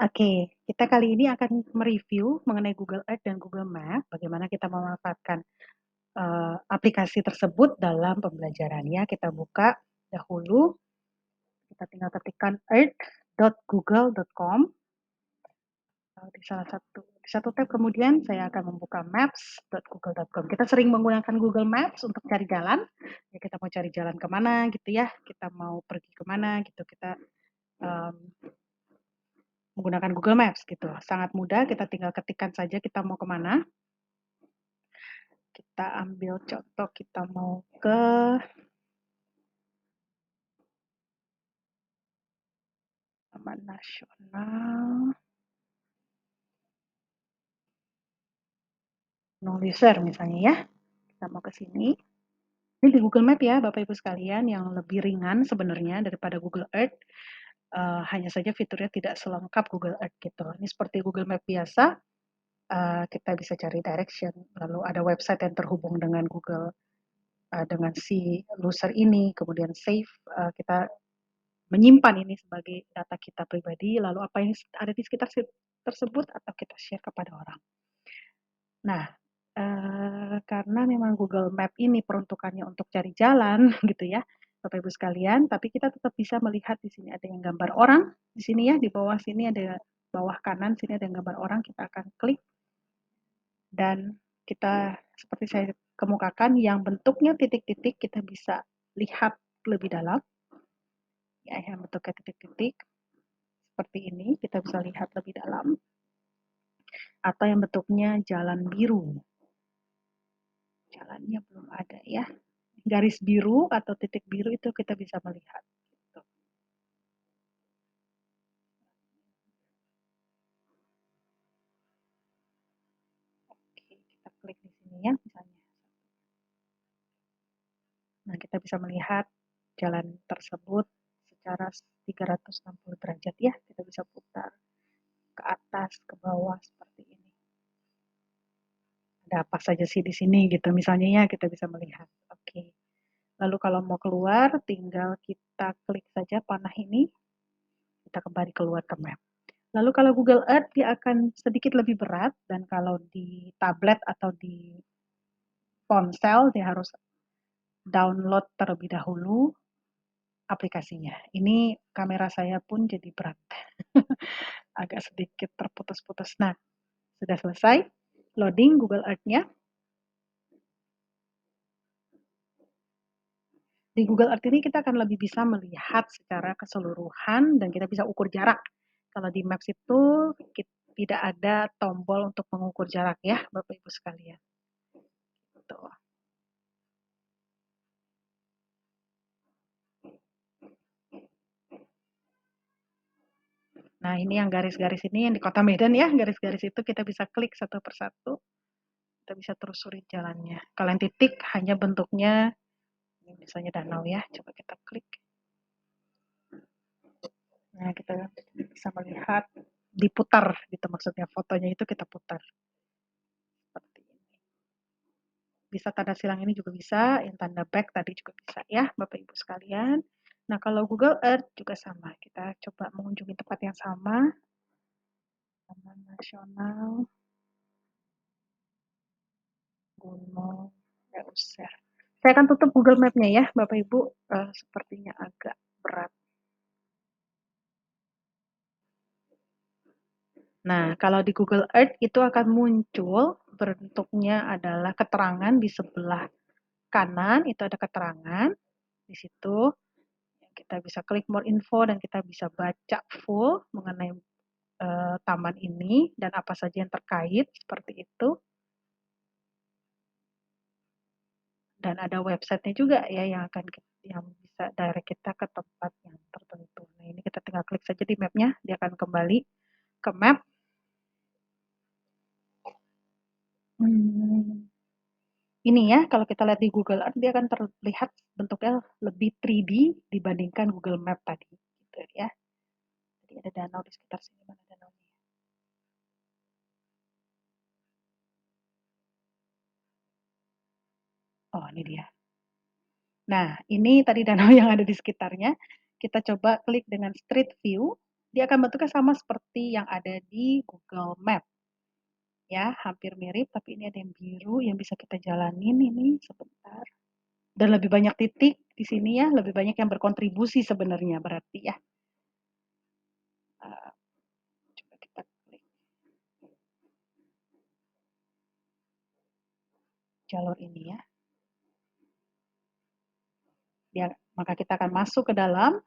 Oke, kita kali ini akan mereview mengenai Google Earth dan Google Map, bagaimana kita memanfaatkan aplikasi tersebut dalam pembelajaran ya. Kita buka dahulu, kita tinggal ketikkan earth.google.com. Di satu tab kemudian saya akan membuka maps.google.com. Kita sering menggunakan Google Maps untuk cari jalan. Ya, kita mau cari jalan kemana gitu ya, kita mau pergi kemana gitu, kita um, menggunakan Google Maps gitu. Sangat mudah, kita tinggal ketikkan saja kita mau kemana. Kita ambil contoh, kita mau ke Taman Nasional Gunung Leuser misalnya ya. Kita mau ke sini. Ini di Google Map ya, Bapak Ibu sekalian, yang lebih ringan sebenarnya daripada Google Earth. Hanya saja fiturnya tidak selengkap Google Earth gitu. Ini seperti Google Map biasa, kita bisa cari direction, lalu ada website yang terhubung dengan Google, dengan si Leuser ini, kemudian save, kita menyimpan ini sebagai data kita pribadi, lalu apa yang ada di sekitar tersebut atau kita share kepada orang. Nah, karena memang Google Map ini peruntukannya untuk cari jalan gitu ya, Bapak Ibu sekalian, tapi kita tetap bisa melihat di sini ada yang gambar orang, di sini ya, di bawah sini ada bawah kanan sini ada yang gambar orang, kita akan klik dan kita seperti saya kemukakan yang bentuknya titik-titik kita bisa lihat lebih dalam. Ya, yang bentuknya titik-titik seperti ini kita bisa lihat lebih dalam, atau yang bentuknya jalan biru. Jalannya belum ada ya. Garis biru atau titik biru itu kita bisa melihat. Gitu. Oke, kita klik di sini ya misalnya. Nah, kita bisa melihat jalan tersebut secara 360 derajat ya. Kita bisa putar ke atas, ke bawah seperti ini. Ada apa saja sih di sini gitu misalnya ya, kita bisa melihat. Oke. Lalu kalau mau keluar tinggal kita klik saja panah ini. Kita kembali keluar ke map. Lalu kalau Google Earth dia akan sedikit lebih berat dan kalau di tablet atau di ponsel dia harus download terlebih dahulu aplikasinya. Ini kamera saya pun jadi berat. Agak sedikit terputus-putus. Nah, sudah selesai loading Google Earth-nya. Di Google Earth ini kita akan lebih bisa melihat secara keseluruhan dan kita bisa ukur jarak. Kalau di Maps itu tidak ada tombol untuk mengukur jarak ya, Bapak Ibu sekalian. Tuh. Nah, ini yang garis-garis ini yang di Kota Medan ya, garis-garis itu kita bisa klik satu persatu, kita bisa telusuri jalannya. Kalau yang titik hanya bentuknya, ini misalnya danau ya, coba kita klik. Nah, kita bisa melihat diputar gitu maksudnya, fotonya itu kita putar. Seperti ini. Bisa tanda silang ini juga bisa, yang tanda back tadi juga bisa ya, Bapak Ibu sekalian. Nah, kalau Google Earth juga sama, kita coba mengunjungi tempat yang sama, Taman Nasional Gunung Leuser. Saya akan tutup Google Map-nya ya, Bapak Ibu. Sepertinya agak berat. Nah, kalau di Google Earth itu akan muncul bentuknya adalah keterangan di sebelah kanan, itu ada keterangan. Di situ kita bisa klik more info dan kita bisa baca full mengenai taman ini dan apa saja yang terkait seperti itu. Dan ada websitenya juga ya yang bisa direct kita ke tempat yang tertentu. Nah, ini kita tinggal klik saja di map-nya, dia akan kembali ke map. Ini ya, kalau kita lihat di Google Earth, dia akan terlihat bentuknya lebih 3D dibandingkan Google Map tadi. Gitu ya. Jadi ada danau di sekitar sini, mana danaunya? Oh, ini dia. Nah, ini tadi danau yang ada di sekitarnya. Kita coba klik dengan Street View. Dia akan bentuknya sama seperti yang ada di Google Map. Ya, hampir mirip, tapi ini ada yang biru yang bisa kita jalanin ini sebentar. Dan lebih banyak titik di sini ya, lebih banyak yang berkontribusi sebenarnya berarti ya. Coba kita klik jalur ini ya. Maka kita akan masuk ke dalam.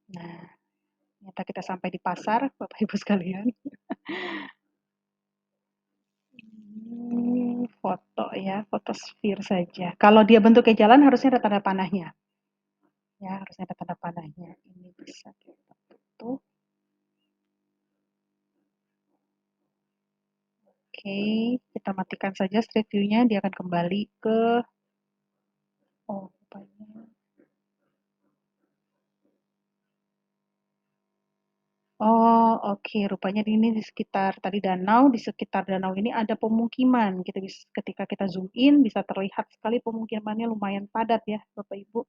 Nah, ternyata kita sampai di pasar, Bapak Ibu sekalian. Ini foto ya, foto sphere saja. Kalau dia bentuknya jalan harusnya ada tanda panahnya. Ya, harusnya ada tanda panahnya. Ini bisa kita tutup. Oke, kita matikan saja street view-nya, dia akan kembali ke oh, rupanya. Oh, oke. Rupanya ini di sekitar tadi danau, di sekitar danau ini ada pemukiman. Kita bisa, ketika kita zoom in, bisa terlihat sekali pemukimannya lumayan padat ya, Bapak Ibu.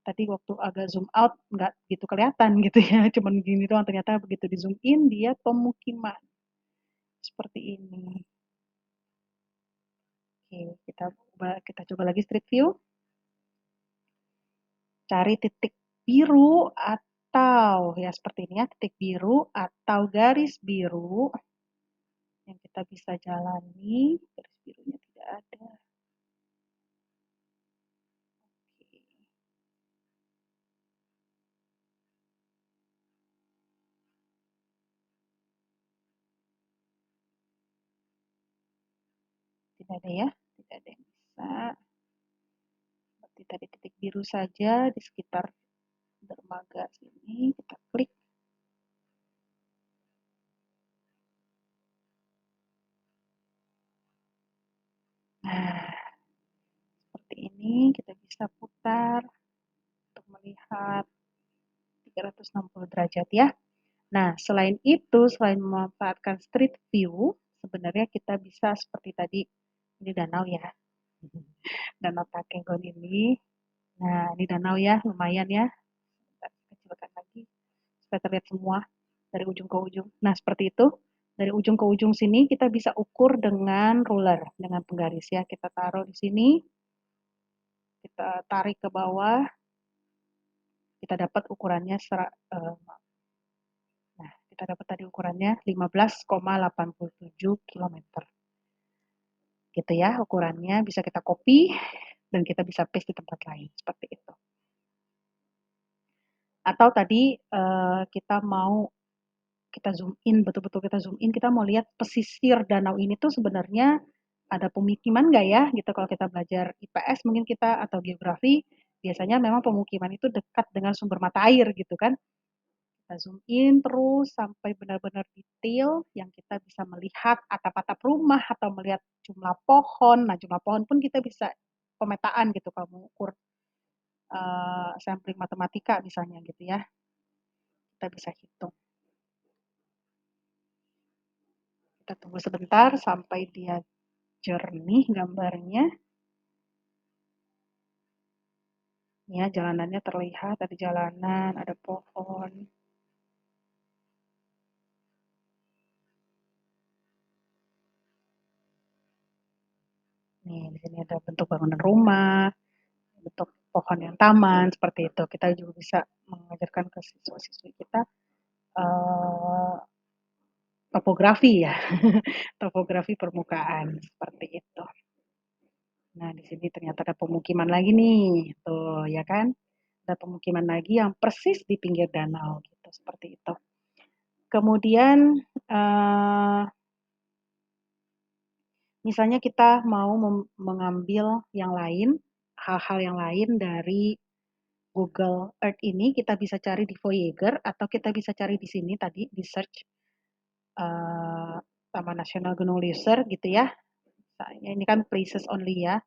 Tadi waktu agak zoom out, nggak gitu kelihatan gitu ya. Cuman gini doang, ternyata begitu di zoom in, dia pemukiman. Seperti ini. Oke, kita coba lagi street view. Cari titik biru atau ya seperti ini ya, titik biru atau garis biru yang kita bisa jalani. Garis birunya tidak ada. Oke. Tidak ada ya, tidak ada yang bisa. Seperti tadi titik biru saja di sekitar dermaga sini, kita klik. Nah, seperti ini kita bisa putar untuk melihat 360 derajat ya. Nah, selain itu, selain memanfaatkan street view, sebenarnya kita bisa seperti tadi, ini danau ya, Danau Takengon ini. Nah, ini danau ya, lumayan ya. Kita kecilkan lagi supaya terlihat semua dari ujung ke ujung. Nah, seperti itu. Dari ujung ke ujung sini kita bisa ukur dengan ruler, dengan penggaris ya. Kita taruh di sini, kita tarik ke bawah, kita dapat ukurannya nah, kita dapat tadi ukurannya 15,87 km. Gitu ya ukurannya, bisa kita copy dan kita bisa paste di tempat lain seperti itu. Atau tadi kita mau kita zoom in, betul-betul kita zoom in, kita mau lihat pesisir danau ini tuh sebenarnya ada pemukiman nggak ya gitu. Kalau kita belajar IPS mungkin kita atau geografi, biasanya memang pemukiman itu dekat dengan sumber mata air gitu kan. Kita zoom in terus sampai benar-benar detail yang kita bisa melihat atap-atap rumah atau melihat jumlah pohon. Nah, jumlah pohon pun kita bisa pemetaan gitu kalau mengukur sampling matematika misalnya gitu ya. Kita bisa hitung. Kita tunggu sebentar sampai dia jernih gambarnya. Ya, jalanannya terlihat, ada jalanan, ada pohon. Nih, di sini ada bentuk bangunan rumah, bentuk pohon yang taman, seperti itu. Kita juga bisa mengajarkan ke siswa-siswi kita topografi ya, topografi permukaan, seperti itu. Nah, di sini ternyata ada pemukiman lagi nih, tuh ya kan? Ada pemukiman lagi yang persis di pinggir danau, gitu, seperti itu. Kemudian, misalnya kita mau mengambil yang lain, hal-hal yang lain dari Google Earth ini, kita bisa cari di Voyager atau kita bisa cari di sini tadi di search Taman Nasional Gunung Leuser gitu ya. Misalnya ini kan places only ya.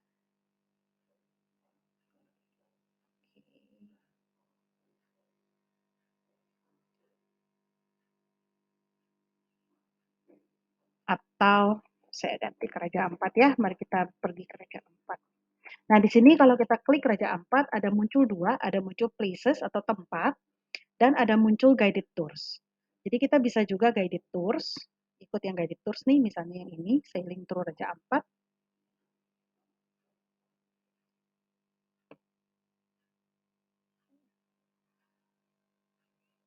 Atau saya ganti ke Raja Ampat ya. Mari kita pergi ke Raja Ampat. Nah, di sini kalau kita klik Raja Ampat, ada muncul dua, ada muncul places atau tempat, dan ada muncul guided tours. Jadi kita bisa juga guided tours, ikut yang guided tours nih, misalnya yang ini, sailing through Raja Ampat.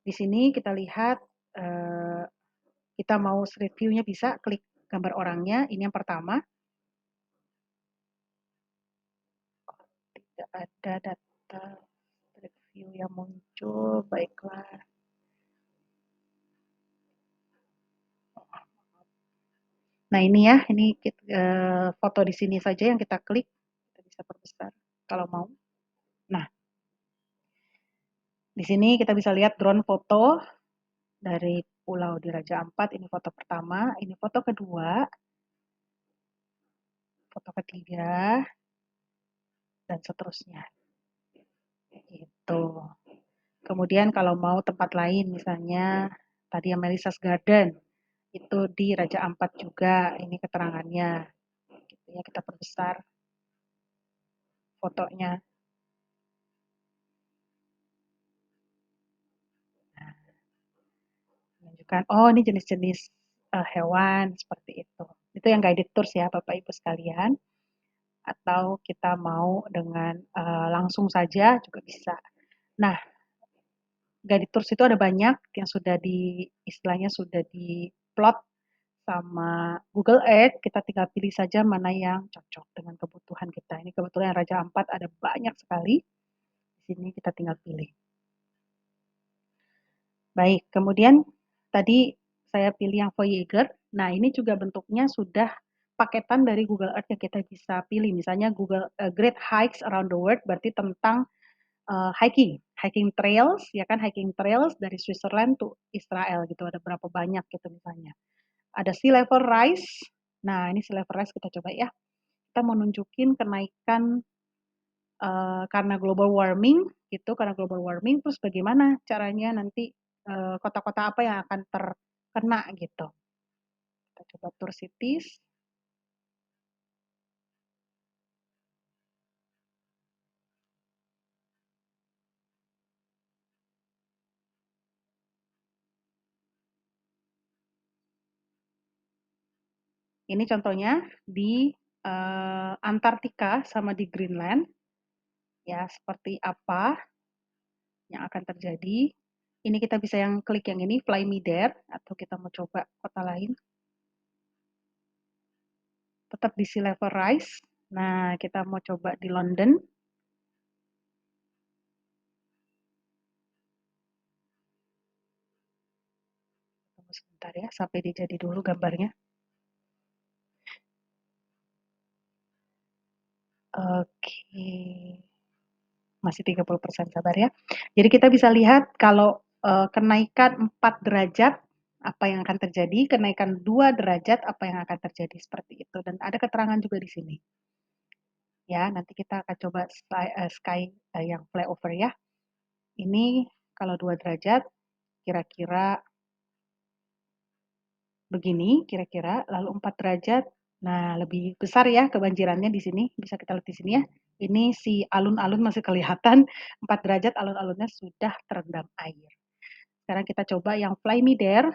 Di sini kita lihat, kita mau street view-nya bisa, klik gambar orangnya, ini yang pertama. Tidak ada data street view yang muncul, baiklah. Nah ini ya, ini foto di sini saja yang kita klik, kita bisa perbesar kalau mau. Nah, di sini kita bisa lihat drone foto dari pulau di Raja Ampat, ini foto pertama, ini foto kedua, foto ketiga, dan seterusnya. Itu. Kemudian kalau mau tempat lain, misalnya tadi yang Melissa's Garden, itu di Raja Ampat juga, ini keterangannya. Gitu ya, kita perbesar fotonya. Nah, menunjukkan, oh ini jenis-jenis hewan seperti itu. Itu yang guided tours ya Bapak Ibu sekalian. Atau kita mau dengan langsung saja juga bisa. Nah, guided tours itu ada banyak yang sudah istilahnya sudah diplot sama Google Earth, kita tinggal pilih saja mana yang cocok dengan kebutuhan kita. Ini kebetulan Raja Ampat ada banyak sekali. Di sini kita tinggal pilih. Baik, kemudian tadi saya pilih yang Voyager. Nah, ini juga bentuknya sudah paketan dari Google Earth yang kita bisa pilih. Misalnya Google Great Hikes Around the World berarti tentang hiking trails, ya kan, hiking trails dari Switzerland to Israel gitu. Ada berapa banyak gitu misalnya. Ada sea level rise. Nah, ini sea level rise kita coba ya. Kita mau nunjukin kenaikan karena global warming gitu, karena global warming, terus bagaimana caranya nanti kota-kota apa yang akan terkena gitu. Kita coba tour cities. Ini contohnya di Antartika sama di Greenland. Ya, seperti apa yang akan terjadi. Ini kita bisa yang klik yang ini, Fly Me There, atau kita mau coba kota lain. Tetap di sea level rise. Nah, kita mau coba di London. Tunggu sebentar ya, sampai dia jadi dulu gambarnya. Oke. Masih 30% sabar ya. Jadi kita bisa lihat kalau kenaikan 4 derajat apa yang akan terjadi, kenaikan 2 derajat apa yang akan terjadi seperti itu. Dan ada keterangan juga di sini. Ya, nanti kita akan coba sky yang flyover ya. Ini kalau 2 derajat kira-kira begini kira-kira, lalu 4 derajat, nah lebih besar ya kebanjirannya di sini, bisa kita lihat di sini ya. Ini si alun-alun masih kelihatan, 4 derajat alun-alunnya sudah terendam air. Sekarang kita coba yang Fly Me There,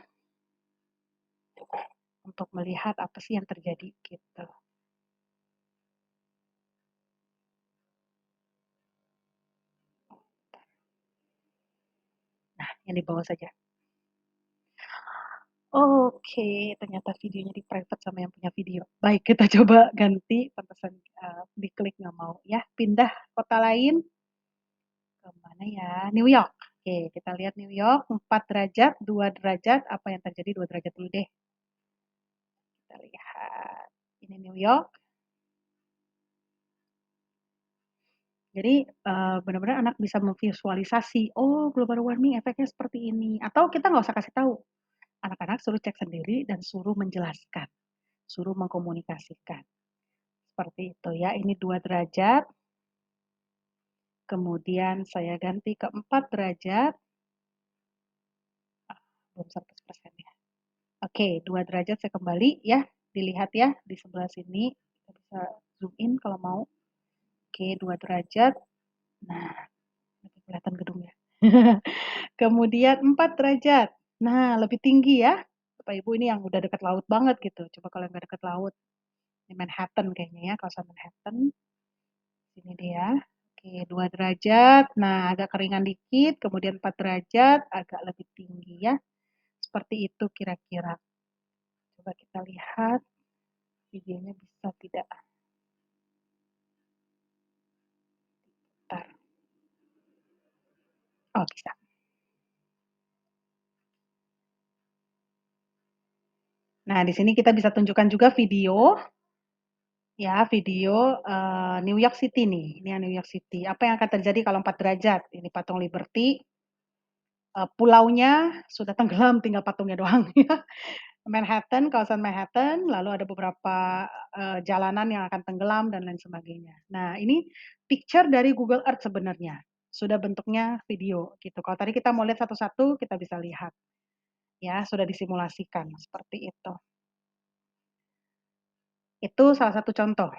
untuk melihat apa sih yang terjadi gitu. Nah, yang di bawah saja. Oke, ternyata videonya di private sama yang punya video. Baik, kita coba ganti, pantesan diklik nggak mau ya. Pindah kota lain, ke mana ya? New York. Oke, kita lihat New York, 4 derajat, 2 derajat, apa yang terjadi 2 derajat dulu deh. Kita lihat, ini New York. Jadi benar-benar anak bisa memvisualisasi, oh global warming efeknya seperti ini. Atau kita nggak usah kasih tahu, anak-anak suruh cek sendiri dan suruh menjelaskan, suruh mengkomunikasikan. Seperti itu ya, ini 2 derajat, kemudian saya ganti ke 4 derajat, belum 100% ya. Oke, 2 derajat saya kembali ya, dilihat ya di sebelah sini, kita bisa zoom in kalau mau. Oke, 2 derajat. Nah, lebih kelihatan gedungnya. Kemudian 4 derajat. Nah, lebih tinggi ya. Bapak Ibu ini yang udah dekat laut banget gitu. Coba kalau yang nggak dekat laut, di Manhattan kayaknya ya, kawasan Manhattan. Sini dia. Oke, 2 derajat. Nah, agak keringan dikit, kemudian 4 derajat, agak lebih tinggi ya. Seperti itu kira-kira. Coba kita lihat videonya bisa tidak. Bentar. Oh, bisa. Nah, di sini kita bisa tunjukkan juga video ya, video New York City nih. Ini yang New York City. Apa yang akan terjadi kalau 4 derajat? Ini patung Liberty. Pulaunya sudah tenggelam, tinggal patungnya doang ya. Manhattan, kawasan Manhattan, lalu ada beberapa jalanan yang akan tenggelam dan lain sebagainya. Nah, ini picture dari Google Earth sebenarnya. Sudah bentuknya video gitu. Kalau tadi kita mau lihat satu-satu, kita bisa lihat. Ya, sudah disimulasikan seperti itu. Itu salah satu contoh.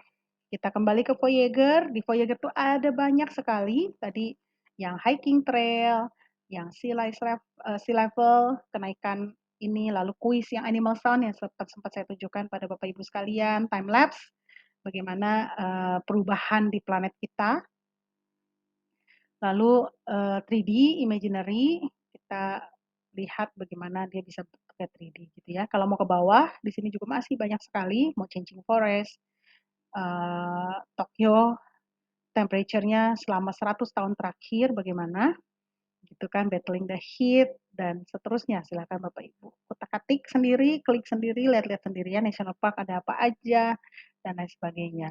Kita kembali ke Voyager, di Voyager tuh ada banyak sekali tadi yang hiking trail, yang sea level, kenaikan ini, lalu kuis yang Animal Sound yang sempat saya tunjukkan pada Bapak Ibu sekalian, time lapse, bagaimana perubahan di planet kita. Lalu 3D imaginary, kita lihat bagaimana dia bisa pakai 3D gitu ya. Kalau mau ke bawah, di sini juga masih banyak sekali, mau changing forest, Tokyo, temperature-nya selama 100 tahun terakhir bagaimana, gitu kan, battling the heat, dan seterusnya. Silakan Bapak Ibu kutak-atik sendiri, klik sendiri, lihat-lihat sendiri ya, national park ada apa aja, dan lain sebagainya.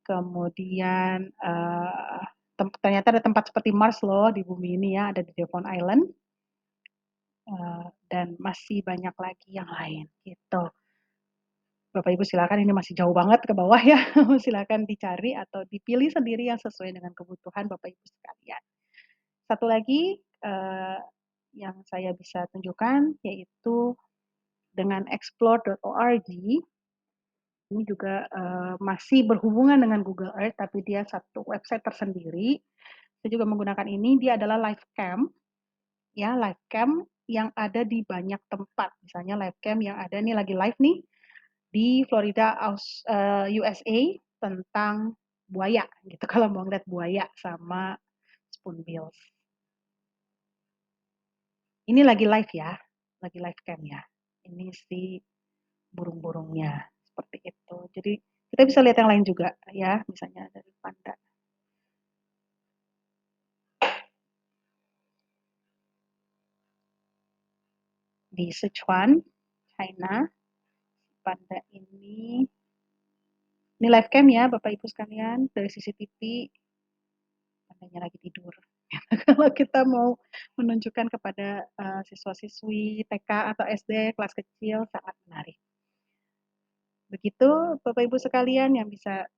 Kemudian ternyata ada tempat seperti Mars loh di bumi ini ya, ada di Devon Island, dan masih banyak lagi yang lain gitu. Bapak Ibu silakan, ini masih jauh banget ke bawah ya, silakan dicari atau dipilih sendiri yang sesuai dengan kebutuhan Bapak Ibu sekalian. Satu lagi yang saya bisa tunjukkan yaitu dengan explore.org, ini juga masih berhubungan dengan Google Earth, tapi dia satu website tersendiri. Saya juga menggunakan ini, dia adalah live cam, ya live cam yang ada di banyak tempat. Misalnya live cam yang ada nih lagi live nih di Florida, USA tentang buaya gitu. Kalau mau ngeliat buaya sama spoonbills. Ini lagi live ya, lagi live cam ya. Ini si burung-burungnya seperti itu. Jadi kita bisa lihat yang lain juga ya, misalnya dari panda. Di Sichuan, China, panda ini live cam ya Bapak Ibu sekalian, dari CCTV, pandanya lagi tidur. Kalau kita mau menunjukkan kepada siswa-siswi TK atau SD kelas kecil, sangat menarik. Begitu Bapak Ibu sekalian yang bisa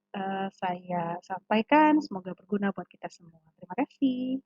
saya sampaikan, semoga berguna buat kita semua. Terima kasih.